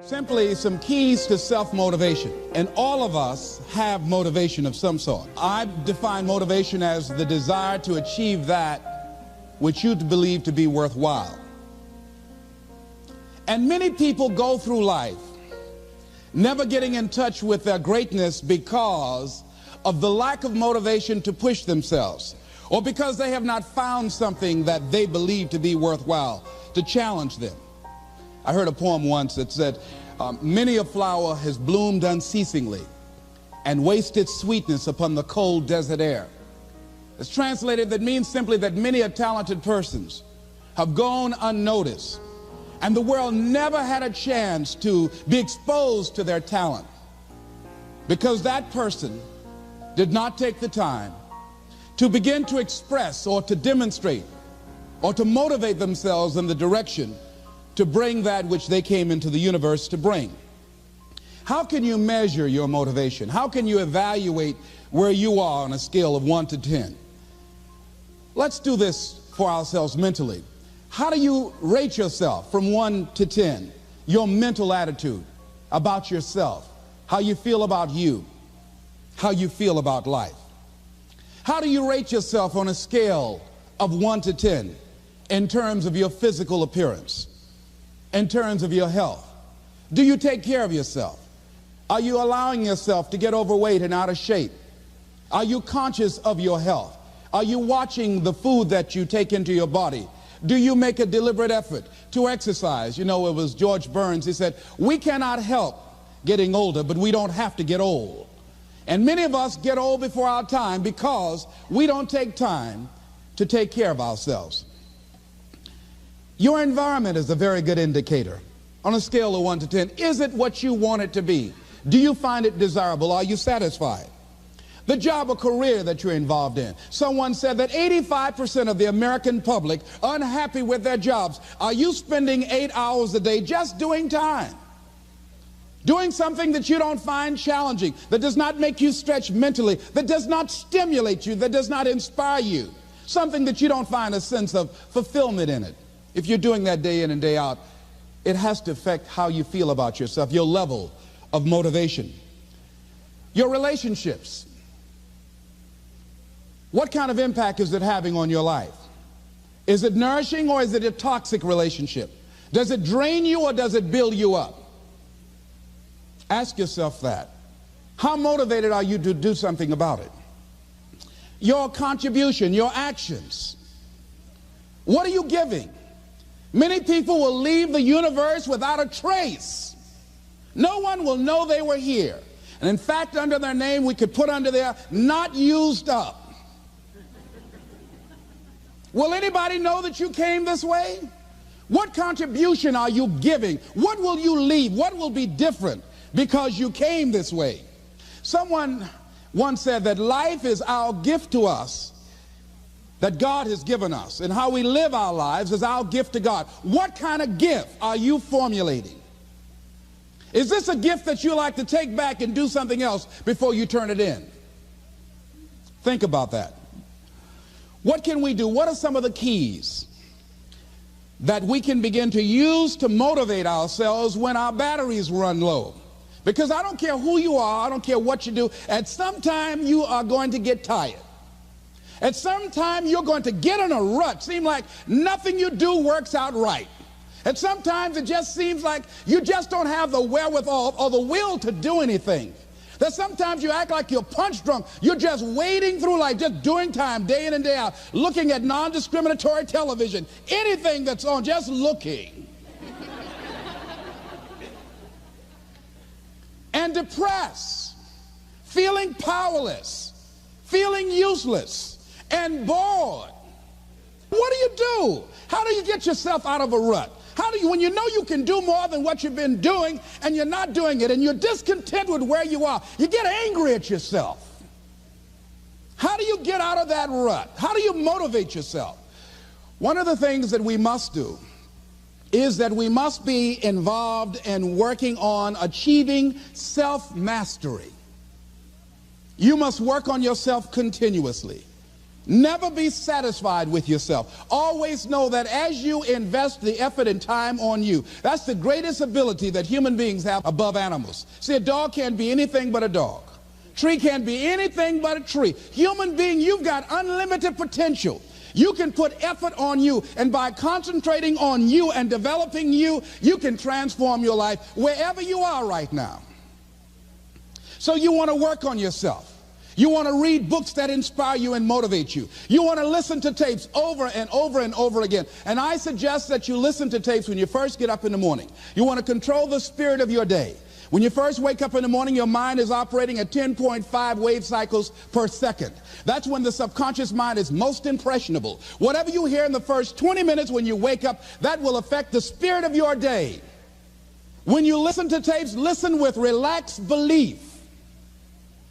Simply some keys to self-motivation. And all of us have motivation of some sort. I define motivation as the desire to achieve that which you believe to be worthwhile. And many people go through life never getting in touch with their greatness because of the lack of motivation to push themselves, or because they have not found something that they believe to be worthwhile to challenge them. I heard a poem once that said, many a flower has bloomed unceasingly and wasted sweetness upon the cold desert air. It's translated, that means simply that many a talented persons have gone unnoticed, and the world never had a chance to be exposed to their talent because that person did not take the time to begin to express or to demonstrate or to motivate themselves in the direction to bring that which they came into the universe to bring. How can you measure your motivation? How can you evaluate where you are on a scale of 1 to 10? Let's do this for ourselves mentally. How do you rate yourself from 1 to 10? Your mental attitude about yourself, how you feel about you, how you feel about life. How do you rate yourself on a scale of 1 to 10 in terms of your physical appearance, in terms of your health? Do you take care of yourself? Are you allowing yourself to get overweight and out of shape? Are you conscious of your health? Are you watching the food that you take into your body? Do you make a deliberate effort to exercise? You know, it was George Burns. He said, we cannot help getting older, but we don't have to get old. And many of us get old before our time because we don't take time to take care of ourselves. Your environment is a very good indicator. On a scale of 1 to 10, is it what you want it to be? Do you find it desirable? Are you satisfied? The job or career that you're involved in. Someone said that 85% of the American public are unhappy with their jobs. Are you spending 8 hours a day just doing time? Doing something that you don't find challenging, that does not make you stretch mentally, that does not stimulate you, that does not inspire you. Something that you don't find a sense of fulfillment in it. If you're doing that day in and day out, it has to affect how you feel about yourself, your level of motivation. Your relationships. What kind of impact is it having on your life? Is it nourishing or is it a toxic relationship? Does it drain you or does it build you up? Ask yourself that. How motivated are you to do something about it? Your contribution, your actions. What are you giving? Many people will leave the universe without a trace. No one will know they were here. And in fact, under their name, we could put under there, not used up. Will anybody know that you came this way? What contribution are you giving? What will you leave? What will be different because you came this way? Someone once said that life is our gift to us that God has given us, and how we live our lives is our gift to God. What kind of gift are you formulating? Is this a gift that you like to take back and do something else before you turn it in? Think about that. What can we do? What are some of the keys that we can begin to use to motivate ourselves when our batteries run low? Because I don't care who you are, I don't care what you do, at some time you are going to get tired. At some time you're going to get in a rut. Seem like nothing you do works out right. And sometimes it just seems like you just don't have the wherewithal or the will to do anything. That sometimes you act like you're punch drunk. You're just wading through life, just doing time day in and day out, looking at non-discriminatory television, anything that's on, just looking. And depressed, feeling powerless, feeling useless, and bored. What do you do? How do you get yourself out of a rut? How do you, when you know you can do more than what you've been doing and you're not doing it and you're discontent with where you are, you get angry at yourself. How do you get out of that rut? How do you motivate yourself? One of the things that we must do is that we must be involved in working on achieving self-mastery. You must work on yourself continuously. Never be satisfied with yourself. Always know that as you invest the effort and time on you, that's the greatest ability that human beings have above animals. See, a dog can't be anything but a dog. Tree can't be anything but a tree. Human being, you've got unlimited potential. You can put effort on you, and by concentrating on you and developing you, you can transform your life wherever you are right now. So you want to work on yourself. You want to read books that inspire you and motivate you. You want to listen to tapes over and over and over again. And I suggest that you listen to tapes when you first get up in the morning. You want to control the spirit of your day. When you first wake up in the morning, your mind is operating at 10.5 wave cycles per second. That's when the subconscious mind is most impressionable. Whatever you hear in the first 20 minutes when you wake up, that will affect the spirit of your day. When you listen to tapes, listen with relaxed belief,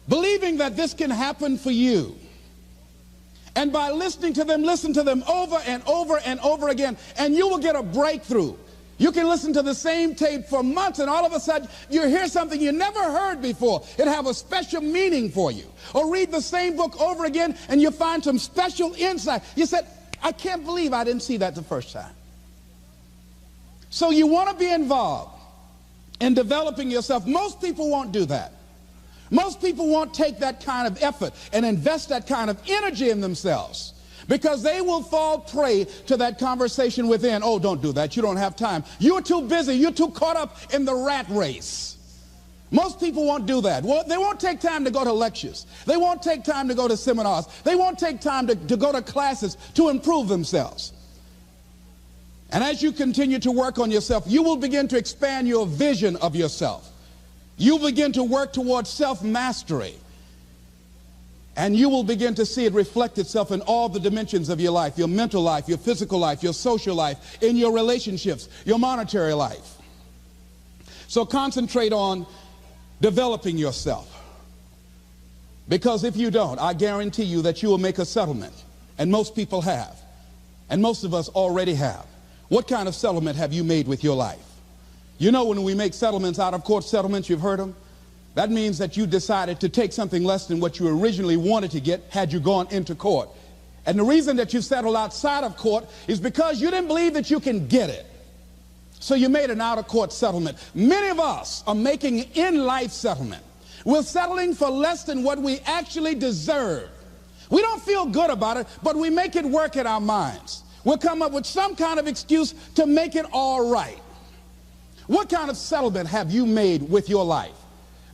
believing that this can happen for you. And by listening to them, listen to them over and over and over again, and you will get a breakthrough. You can listen to the same tape for months, and all of a sudden you hear something you never heard before. It have a special meaning for you. Or read the same book over again, and you find some special insight. You said, I can't believe I didn't see that the first time. So you want to be involved in developing yourself. Most people won't do that. Most people won't take that kind of effort and invest that kind of energy in themselves, because they will fall prey to that conversation within. Oh, don't do that. You don't have time. You're too busy. You're too caught up in the rat race. Most people won't do that. Well, they won't take time to go to lectures. They won't take time to go to seminars. They won't take time to go to classes to improve themselves. And as you continue to work on yourself, you will begin to expand your vision of yourself. You'll begin to work towards self-mastery. And you will begin to see it reflect itself in all the dimensions of your life, your mental life, your physical life, your social life, in your relationships, your monetary life. So concentrate on developing yourself. Because if you don't, I guarantee you that you will make a settlement. And most people have. And most of us already have. What kind of settlement have you made with your life? You know, when we make settlements, out of court settlements, you've heard them. That means that you decided to take something less than what you originally wanted to get had you gone into court. And the reason that you settled outside of court is because you didn't believe that you can get it. So you made an out-of-court settlement. Many of us are making in-life settlement. We're settling for less than what we actually deserve. We don't feel good about it, but we make it work in our minds. We'll come up with some kind of excuse to make it all right. What kind of settlement have you made with your life?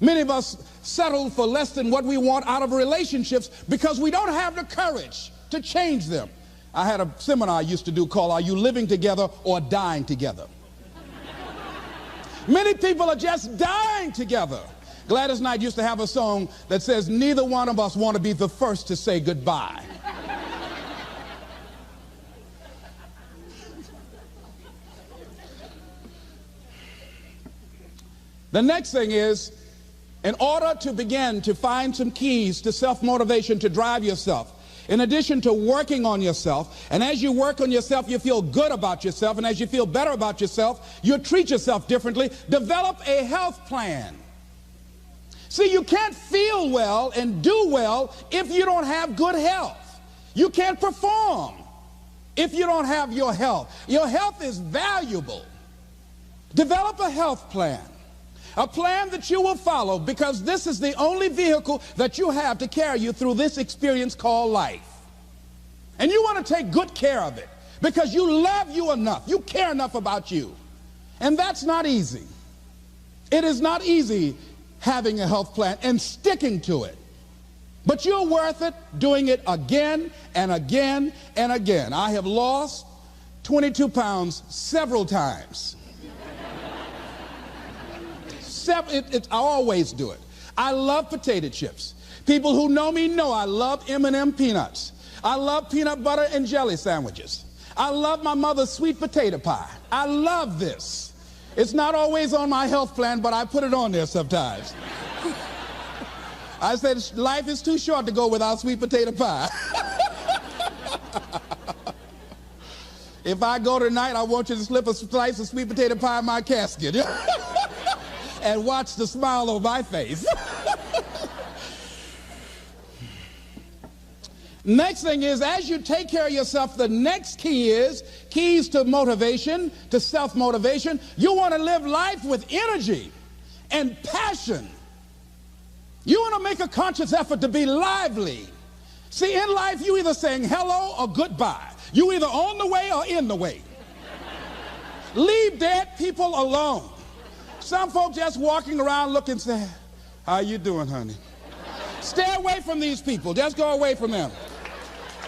Many of us settle for less than what we want out of relationships because we don't have the courage to change them. I had a seminar I used to do called Are You Living Together or Dying Together? Many people are just dying together. Gladys Knight used to have a song that says, neither one of us want to be the first to say goodbye. The next thing is, in order to begin to find some keys to self-motivation to drive yourself, in addition to working on yourself, and as you work on yourself, you feel good about yourself, and as you feel better about yourself, you treat yourself differently. Develop a health plan. See, you can't feel well and do well if you don't have good health. You can't perform if you don't have your health. Your health is valuable. Develop a health plan. A plan that you will follow, because this is the only vehicle that you have to carry you through this experience called life. And you want to take good care of it because you love you enough. You care enough about you. And that's not easy. It is not easy having a health plan and sticking to it. But you're worth it doing it again and again and again. I have lost 22 pounds several times. I always do it. I love potato chips. People who know me know I love M&M peanuts. I love peanut butter and jelly sandwiches. I love my mother's sweet potato pie. I love this. It's not always on my health plan, but I put it on there sometimes. I said life is too short to go without sweet potato pie. If I go tonight, I want you to slip a slice of sweet potato pie in my casket. And watch the smile on my face. Next thing is, as you take care of yourself, the next key is keys to motivation, to self-motivation. You want to live life with energy and passion. You want to make a conscious effort to be lively. See, in life, you either saying hello or goodbye. You either on the way or in the way. Leave dead people alone. Some folks just walking around looking saying, how you doing, honey? Stay away from these people. Just go away from them.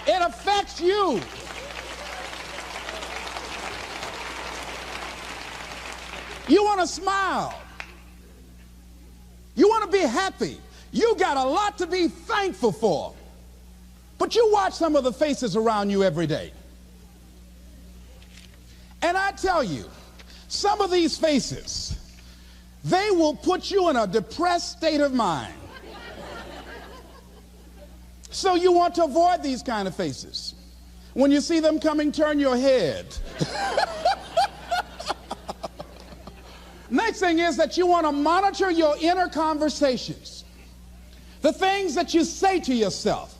It affects you. You want to smile. You want to be happy. You got a lot to be thankful for. But you watch some of the faces around you every day. And I tell you, some of these faces, they will put you in a depressed state of mind. So you want to avoid these kind of faces. When you see them coming, turn your head. Next thing is that you want to monitor your inner conversations. The things that you say to yourself.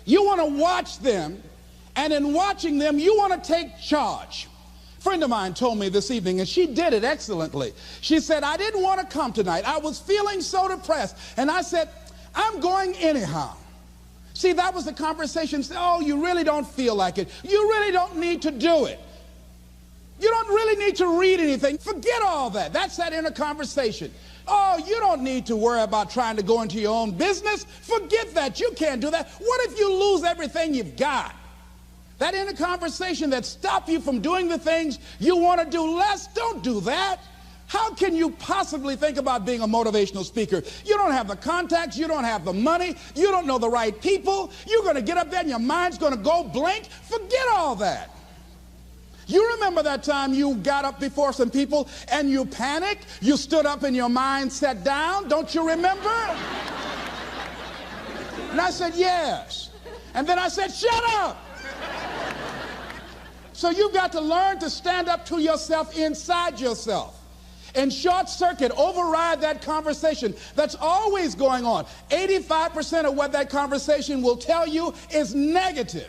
You want to watch them, and in watching them, you want to take charge. A friend of mine told me this evening, and she did it excellently. She said, I didn't want to come tonight. I was feeling so depressed. And I said, I'm going anyhow. See, that was the conversation. Oh, you really don't feel like it. You really don't need to do it. You don't really need to read anything. Forget all that. That's that inner conversation. Oh, you don't need to worry about trying to go into your own business. Forget that. You can't do that. What if you lose everything you've got? That inner conversation that stops you from doing the things you want to do less, don't do that. How can you possibly think about being a motivational speaker? You don't have the contacts, you don't have the money, you don't know the right people. You're going to get up there and your mind's going to go blank. Forget all that. You remember that time you got up before some people and you panicked? You stood up and your mind sat down? Don't you remember? And I said, yes. And then I said, shut up. So you've got to learn to stand up to yourself inside yourself and short circuit, override that conversation that's always going on. 85% of what that conversation will tell you is negative.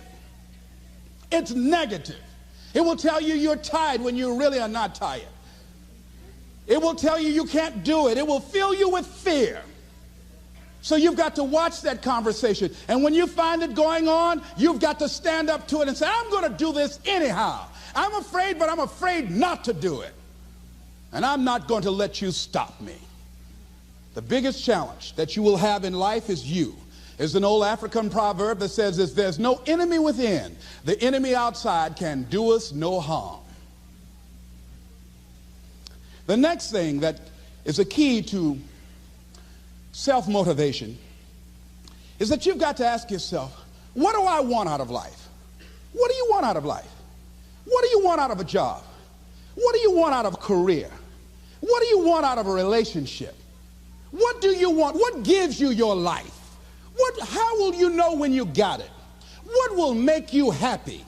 It's negative. It will tell you you're tired when you really are not tired. It will tell you you can't do it. It will fill you with fear. So you've got to watch that conversation. And when you find it going on, you've got to stand up to it and say, I'm going to do this anyhow. I'm afraid, but I'm afraid not to do it. And I'm not going to let you stop me. The biggest challenge that you will have in life is you. There's an old African proverb that says, if there's no enemy within, the enemy outside can do us no harm. The next thing that is a key to self-motivation is that you've got to ask yourself, what do I want out of life? What do you want out of life? What do you want out of a job? What do you want out of a career? What do you want out of a relationship? What do you want? What gives you your life? How will you know when you got it? What will make you happy?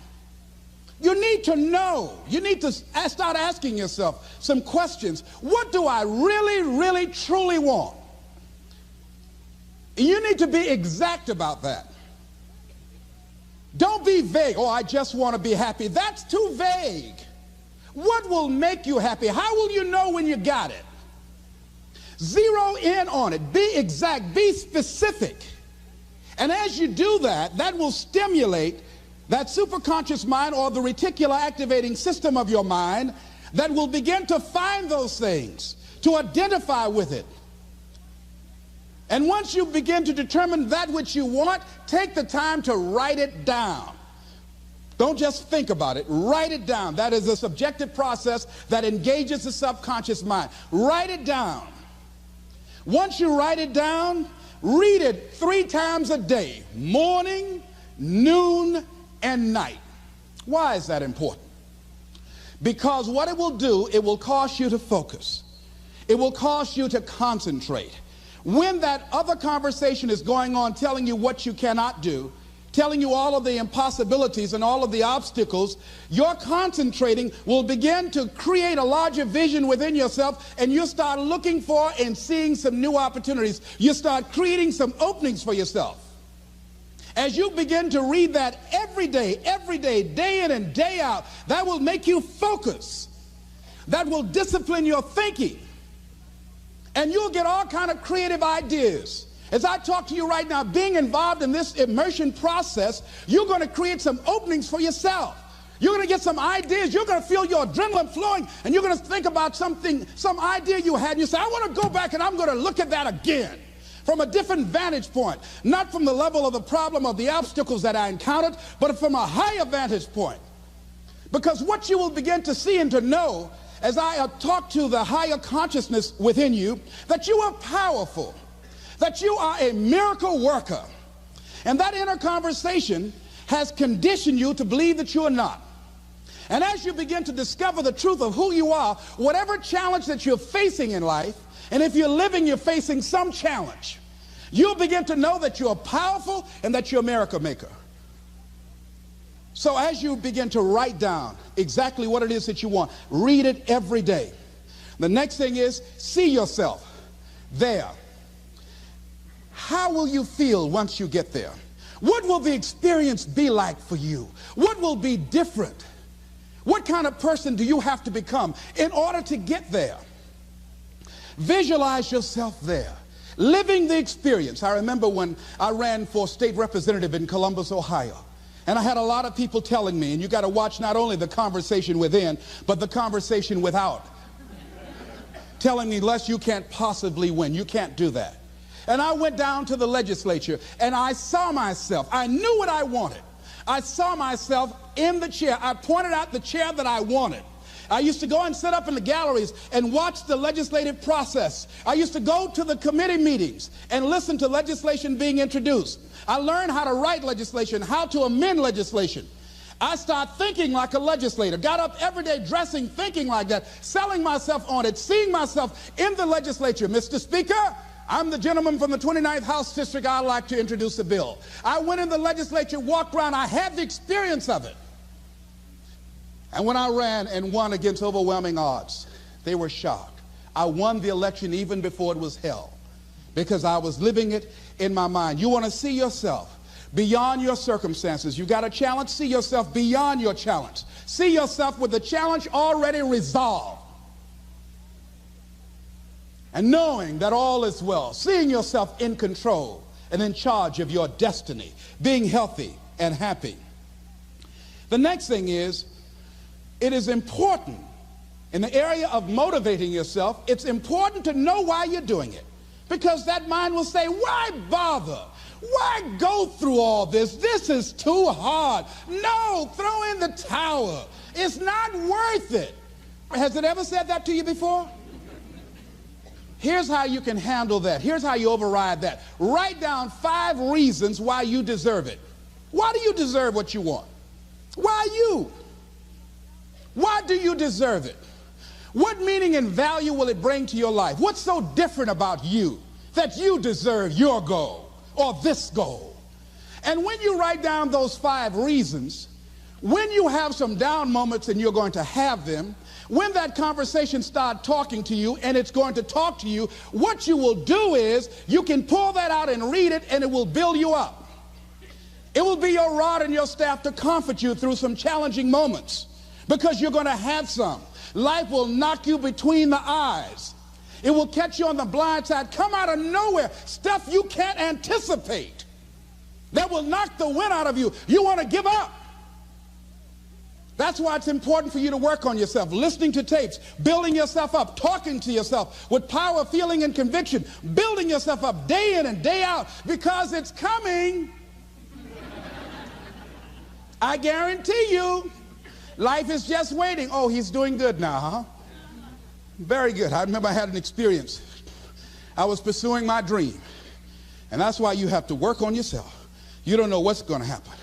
You need to know. You need to start asking yourself some questions. What do I really, really, truly want? You need to be exact about that. Don't be vague. Oh, I just want to be happy. That's too vague. What will make you happy? How will you know when you got it? Zero in on it. Be exact. Be specific. And as you do that, that will stimulate that superconscious mind or the reticular activating system of your mind that will begin to find those things, to identify with it. And once you begin to determine that which you want, take the time to write it down. Don't just think about it. Write it down. That is a subjective process that engages the subconscious mind. Write it down. Once you write it down, read it 3 times a day, morning, noon, and night. Why is that important? Because what it will do, it will cause you to focus. It will cause you to concentrate. When that other conversation is going on telling you what you cannot do, telling you all of the impossibilities and all of the obstacles, your concentrating will begin to create a larger vision within yourself, and you'll start looking for and seeing some new opportunities. You start creating some openings for yourself. As you begin to read that every day, day in and day out, that will make you focus. That will discipline your thinking. And you'll get all kind of creative ideas. As I talk to you right now, being involved in this immersion process, you're going to create some openings for yourself. You're going to get some ideas. You're going to feel your adrenaline flowing, and you're going to think about something, some idea you had, and you say, I want to go back and I'm going to look at that again from a different vantage point, not from the level of the problem of the obstacles that I encountered, but from a higher vantage point. Because what you will begin to see and to know as I talk to the higher consciousness within you, that you are powerful, that you are a miracle worker. And that inner conversation has conditioned you to believe that you are not. And as you begin to discover the truth of who you are, whatever challenge that you're facing in life, and if you're living, you're facing some challenge, you'll begin to know that you're powerful and that you're a miracle maker. So as you begin to write down exactly what it is that you want, read it every day. The next thing is, see yourself there. How will you feel once you get there? What will the experience be like for you? What will be different? What kind of person do you have to become in order to get there? Visualize yourself there, living the experience. I remember when I ran for state representative in Columbus, Ohio, and I had a lot of people telling me, and you got to watch not only the conversation within, but the conversation without, telling me, Les, you can't possibly win. You can't do that. And I went down to the legislature, and I saw myself. I knew what I wanted. I saw myself in the chair. I pointed out the chair that I wanted. I used to go and sit up in the galleries and watch the legislative process. I used to go to the committee meetings and listen to legislation being introduced. I learned how to write legislation, how to amend legislation. I started thinking like a legislator, got up every day dressing, thinking like that, selling myself on it, seeing myself in the legislature. Mr. Speaker, I'm the gentleman from the 29th House District. I'd like to introduce a bill. I went in the legislature, walked around. I had the experience of it. And when I ran and won against overwhelming odds, they were shocked. I won the election even before it was held because I was living it in my mind. You want to see yourself beyond your circumstances. You got a challenge, see yourself beyond your challenge. See yourself with the challenge already resolved. And knowing that all is well, seeing yourself in control and in charge of your destiny, being healthy and happy. The next thing is, it is important in the area of motivating yourself, it's important to know why you're doing it. Because that mind will say, why bother? Why go through all this? This is too hard. No, throw in the towel. It's not worth it. Has it ever said that to you before? Here's how you can handle that. Here's how you override that. Write down 5 reasons why you deserve it. Why do you deserve what you want? Why you? Why do you deserve it? What meaning and value will it bring to your life? What's so different about you that you deserve your goal or this goal? And when you write down those 5 reasons, when you have some down moments, and you're going to have them, when that conversation starts talking to you, and it's going to talk to you, what you will do is you can pull that out and read it, and it will build you up. It will be your rod and your staff to comfort you through some challenging moments, because you're going to have some. Life will knock you between the eyes. It will catch you on the blind side, come out of nowhere, stuff you can't anticipate that will knock the wind out of you. You want to give up. That's why it's important for you to work on yourself, listening to tapes, building yourself up, talking to yourself with power, feeling, and conviction, building yourself up day in and day out, because it's coming. I guarantee you. Life is just waiting. Oh, he's doing good now, huh? Very good. I remember I had an experience. I was pursuing my dream. And that's why you have to work on yourself. You don't know what's going to happen.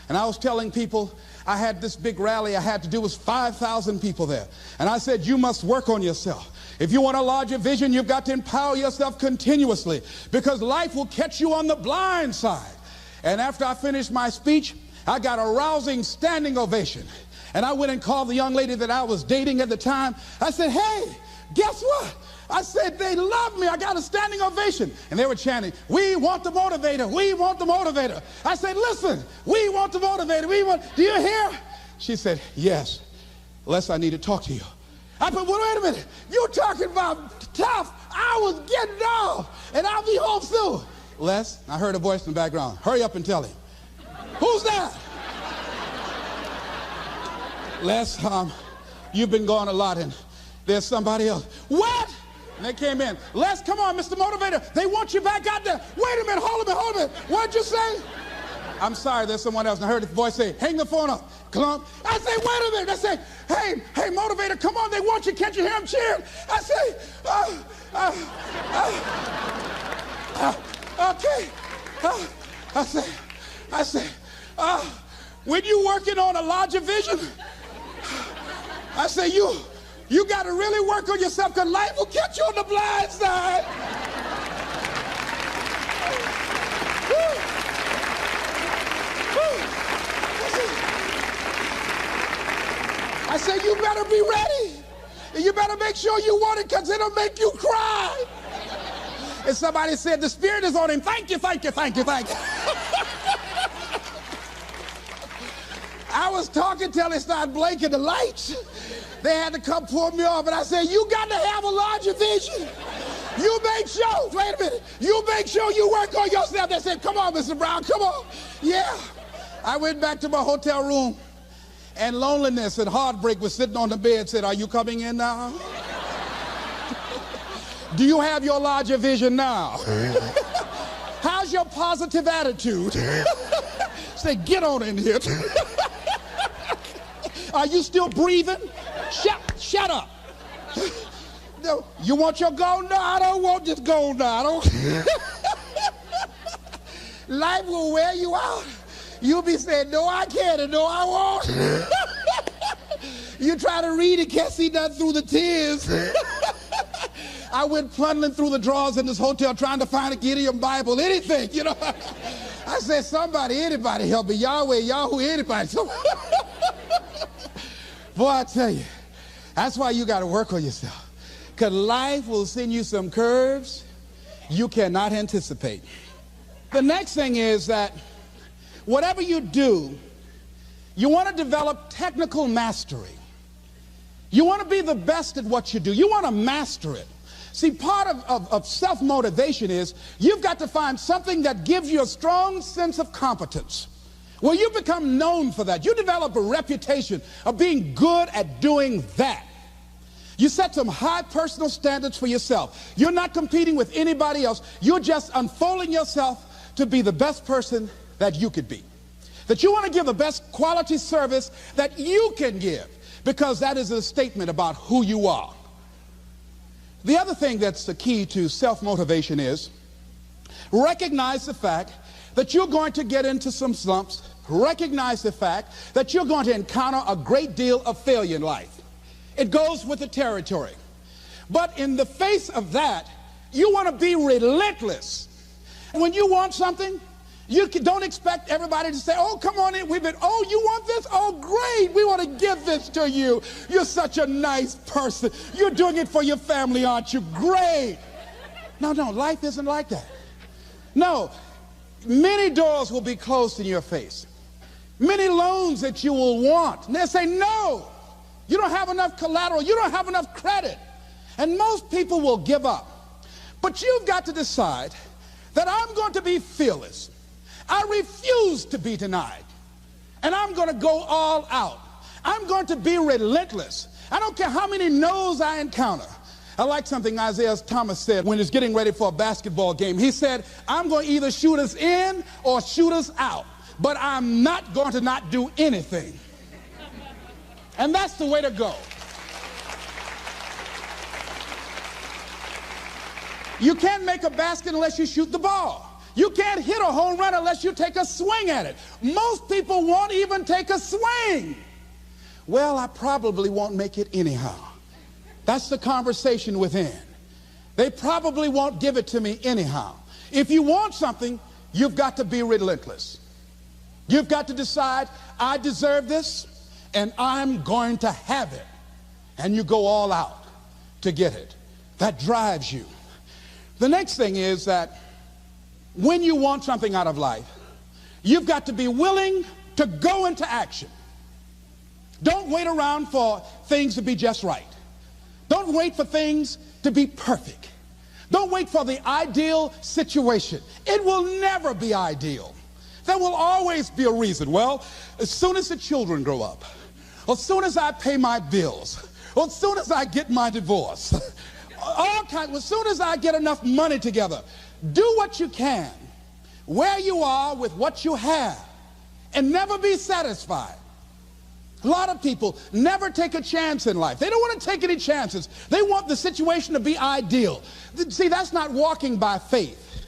And I was telling people, I had this big rally I had to do. It was 5,000 people there. And I said, you must work on yourself. If you want a larger vision, you've got to empower yourself continuously, because life will catch you on the blind side. And after I finished my speech, I got a rousing standing ovation. And I went and called the young lady that I was dating at the time. I said, hey, guess what? I said, they love me. I got a standing ovation. And they were chanting, we want the motivator. We want the motivator. I said, listen, we want the motivator. Do you hear? She said, yes. Les, I need to talk to you. I said, well, wait a minute. You're talking about tough. I was getting off, and I'll be home soon. Les, I heard a voice in the background. Hurry up and tell him. Who's that? Les, you've been gone a lot, and there's somebody else. What? And they came in. Les, come on, Mr. Motivator. They want you back out there. Wait a minute, hold a minute. What'd you say? I'm sorry, there's someone else. And I heard the voice say, hang the phone up. Clump. I say, wait a minute. I say, hey, Motivator, come on. They want you. Can't you hear them cheering? I say, okay. I say, when you working on a larger vision, I say, you got to really work on yourself, because life will catch you on the blind side. I say, you better be ready. And you better make sure you want it, because it'll make you cry. And somebody said, the Spirit is on him. Thank you, thank you, thank you, thank you. I was talking till they started blinking the lights. They had to come pull me off, and I said, you got to have a larger vision. You make sure, wait a minute, you make sure you work on yourself. They said, come on, Mr. Brown, come on. Yeah. I went back to my hotel room, and loneliness and heartbreak was sitting on the bed, said, are you coming in now? Do you have your larger vision now? How's your positive attitude? Say, get on in here. Are you still breathing? Shut up. No, you want your gold? No, I don't want this gold now. Life will wear you out. You'll be saying, no, I can't, and no, I won't. You try to read it, can't see nothing through the tears. I went plundering through the drawers in this hotel trying to find a Gideon Bible, anything, you know. I said, somebody, anybody help me. Yahweh, Yahoo, anybody. Boy, I tell you, that's why you got to work on yourself. Because life will send you some curves you cannot anticipate. The next thing is that whatever you do, you want to develop technical mastery. You want to be the best at what you do. You want to master it. See, part of self-motivation is you've got to find something that gives you a strong sense of competence. Well, you become known for that. You develop a reputation of being good at doing that. You set some high personal standards for yourself. You're not competing with anybody else. You're just unfolding yourself to be the best person that you could be. That you want to give the best quality service that you can give, because that is a statement about who you are. The other thing that's the key to self-motivation is recognize the fact that you're going to get into some slumps. Recognize the fact that you're going to encounter a great deal of failure in life. It goes with the territory. But in the face of that, you want to be relentless. And when you want something, you don't expect everybody to say, oh, come on in. Oh, you want this? Oh, great. We want to give this to you. You're such a nice person. You're doing it for your family, aren't you? Great. No, life isn't like that. No, many doors will be closed in your face. Many loans that you will want. And they'll say, no, you don't have enough collateral. You don't have enough credit. And most people will give up. But you've got to decide that I'm going to be fearless. I refuse to be denied. And I'm going to go all out. I'm going to be relentless. I don't care how many no's I encounter. I like something Isaiah Thomas said when he's getting ready for a basketball game. He said, I'm going to either shoot us in or shoot us out, but I'm not going to not do anything. And that's the way to go. You can't make a basket unless you shoot the ball. You can't hit a home run unless you take a swing at it. Most people won't even take a swing. Well, I probably won't make it anyhow. That's the conversation within. They probably won't give it to me anyhow. If you want something, you've got to be relentless. You've got to decide, I deserve this, and I'm going to have it. And you go all out to get it. that drives you. The next thing is that when you want something out of life, you've got to be willing to go into action. Don't wait around for things to be just right. Don't wait for things to be perfect. Don't wait for the ideal situation. It will never be ideal. There will always be a reason. Well, as soon as the children grow up, or as soon as I pay my bills, or as soon as I get my divorce, as soon as I get enough money together, do what you can, where you are with what you have, and never be satisfied. A lot of people never take a chance in life. They don't want to take any chances. They want the situation to be ideal. See, that's not walking by faith.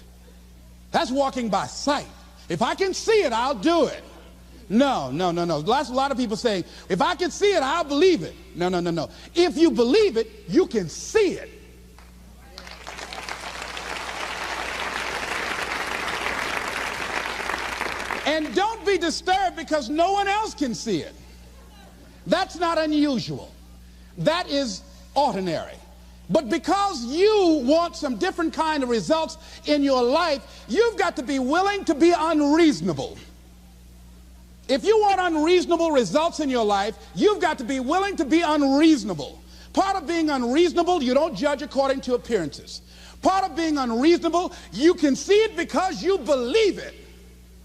That's walking by sight. If I can see it, I'll do it. No. That's a lot of people saying, if I can see it, I'll believe it. No. If you believe it, you can see it. And don't be disturbed because no one else can see it. That's not unusual. That is ordinary. But because you want some different kind of results in your life, you've got to be willing to be unreasonable. If you want unreasonable results in your life, you've got to be willing to be unreasonable. Part of being unreasonable, you don't judge according to appearances. Part of being unreasonable, you can see it because you believe it.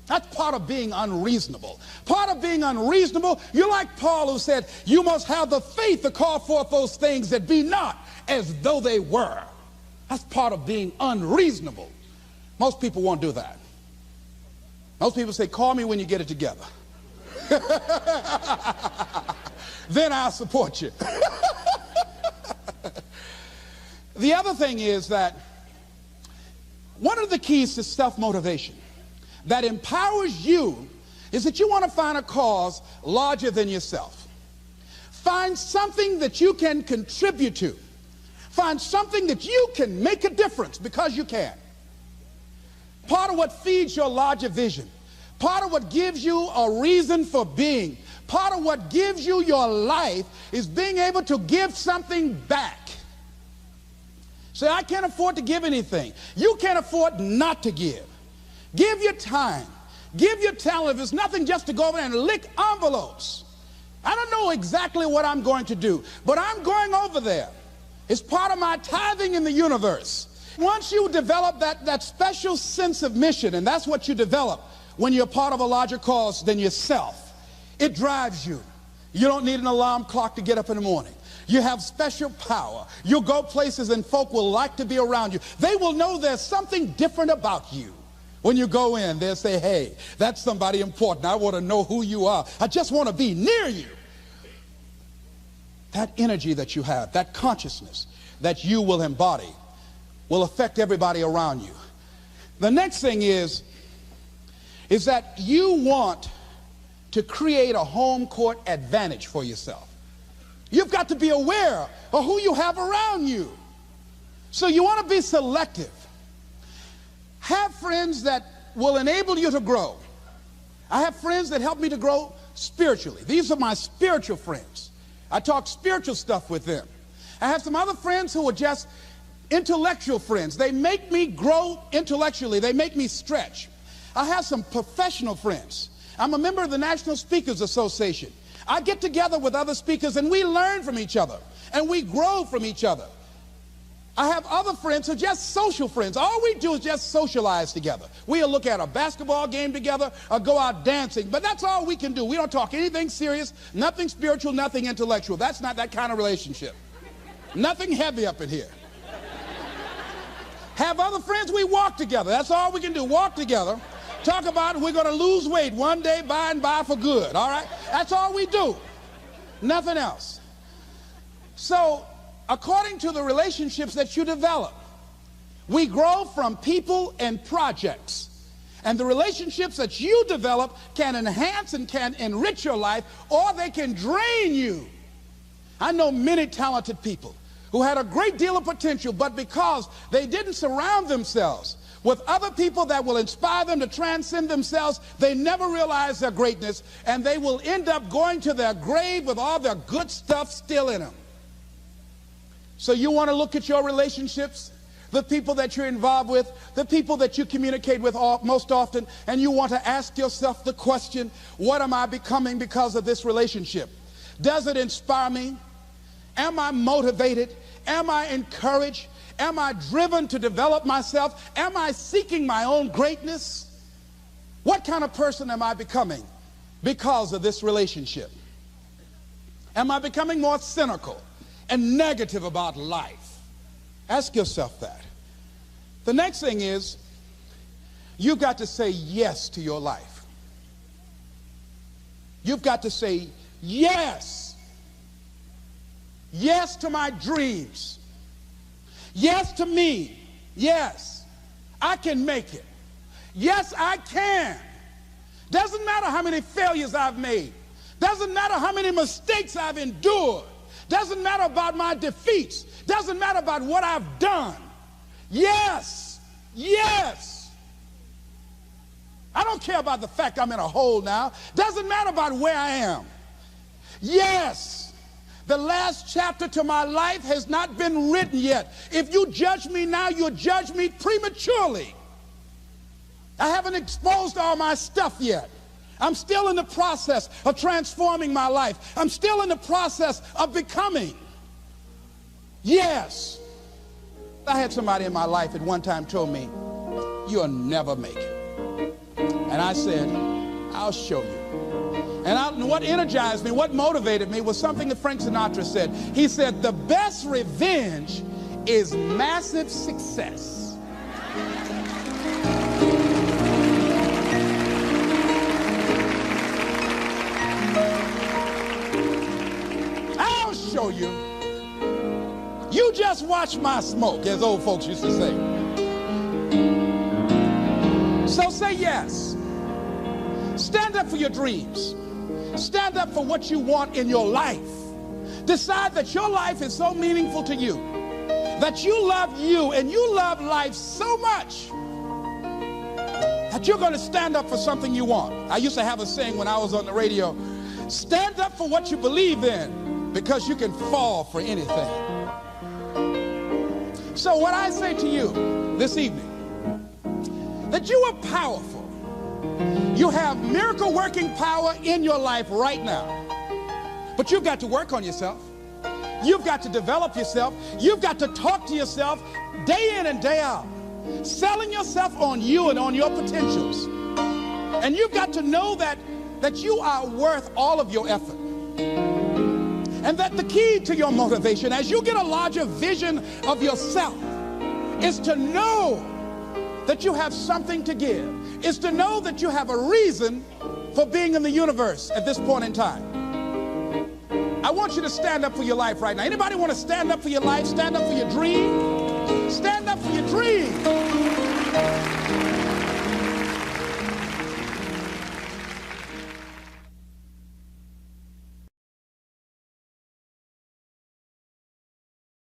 That's part of being unreasonable. Part of being unreasonable, you're like Paul who said, you must have the faith to call forth those things that be not as though they were. That's part of being unreasonable. Most people won't do that. Most people say, call me when you get it together. Then I'll support you. The other thing is that one of the keys to self-motivation that empowers you is that you want to find a cause larger than yourself. Find something that you can contribute to. Find something that you can make a difference because you can. Part of what feeds your larger vision, part of what gives you a reason for being, part of what gives you your life is being able to give something back. Say, I can't afford to give anything. You can't afford not to give. Give your time. Give your talent. If it's nothing, just to go over there and lick envelopes. I don't know exactly what I'm going to do, but I'm going over there. It's part of my tithing in the universe. Once you develop that special sense of mission, and that's what you develop when you're part of a larger cause than yourself, it drives you. You don't need an alarm clock to get up in the morning. You have special power. You'll go places and folk will like to be around you. They will know there's something different about you. When you go in, they'll say, hey, that's somebody important. I want to know who you are. I just want to be near you. That energy that you have, that consciousness that you will embody will affect everybody around you. The next thing is that you want to create a home court advantage for yourself. You've got to be aware of who you have around you. So you want to be selective. Have friends that will enable you to grow. I have friends that help me to grow spiritually. These are my spiritual friends. I talk spiritual stuff with them. I have some other friends who are just intellectual friends. They make me grow intellectually. They make me stretch. I have some professional friends. I'm a member of the National Speakers Association. I get together with other speakers and we learn from each other and we grow from each other. I have other friends who are just social friends. All we do is just socialize together. We'll look at a basketball game together or go out dancing, but that's all we can do. We don't talk anything serious, nothing spiritual, nothing intellectual. That's not that kind of relationship. Nothing heavy up in here. Have other friends, we walk together. That's all we can do, walk together. Talk about we're going to lose weight one day by and by for good, all right? That's all we do. Nothing else. So, according to the relationships that you develop, we grow from people and projects. And the relationships that you develop can enhance and can enrich your life, or they can drain you. I know many talented people who had a great deal of potential, but because they didn't surround themselves with other people that will inspire them to transcend themselves, they never realize their greatness, and they will end up going to their grave with all their good stuff still in them. So you want to look at your relationships, the people that you're involved with, the people that you communicate with most often, and you want to ask yourself the question, what am I becoming because of this relationship? Does it inspire me? Am I motivated? Am I encouraged? Am I driven to develop myself? Am I seeking my own greatness? What kind of person am I becoming because of this relationship? Am I becoming more cynical and negative about life? Ask yourself that. The next thing is, you've got to say yes to your life. You've got to say yes. Yes to my dreams. Yes to me. Yes, I can make it. Yes, I can. Doesn't matter how many failures I've made. Doesn't matter how many mistakes I've endured. Doesn't matter about my defeats. Doesn't matter about what I've done. Yes, yes. I don't care about the fact I'm in a hole now. Doesn't matter about where I am. Yes, the last chapter to my life has not been written yet. If you judge me now, you'll judge me prematurely. I haven't exposed all my stuff yet. I'm still in the process of transforming my life. I'm still in the process of becoming. Yes. I had somebody in my life at one time told me, you'll never make it. And I said, I'll show you. And what energized me, what motivated me was something that Frank Sinatra said. He said, the best revenge is massive success. I'll show you. You just watch my smoke, as old folks used to say. So say yes. Stand up for your dreams. Stand up for what you want in your life. Decide that your life is so meaningful to you, that you love you and you love life so much that you're going to stand up for something you want. I used to have a saying when I was on the radio, stand up for what you believe in, because you can fall for anything. So what I say to you this evening, that you are powerful. You have miracle working power in your life right now. But you've got to work on yourself. You've got to develop yourself. You've got to talk to yourself day in and day out, selling yourself on you and on your potentials. And you've got to know that you are worth all of your effort. And that the key to your motivation, as you get a larger vision of yourself, is to know that you have something to give, is to know that you have a reason for being in the universe at this point in time. I want you to stand up for your life right now. Anybody want to stand up for your life? Stand up for your dream? Stand up for your dream.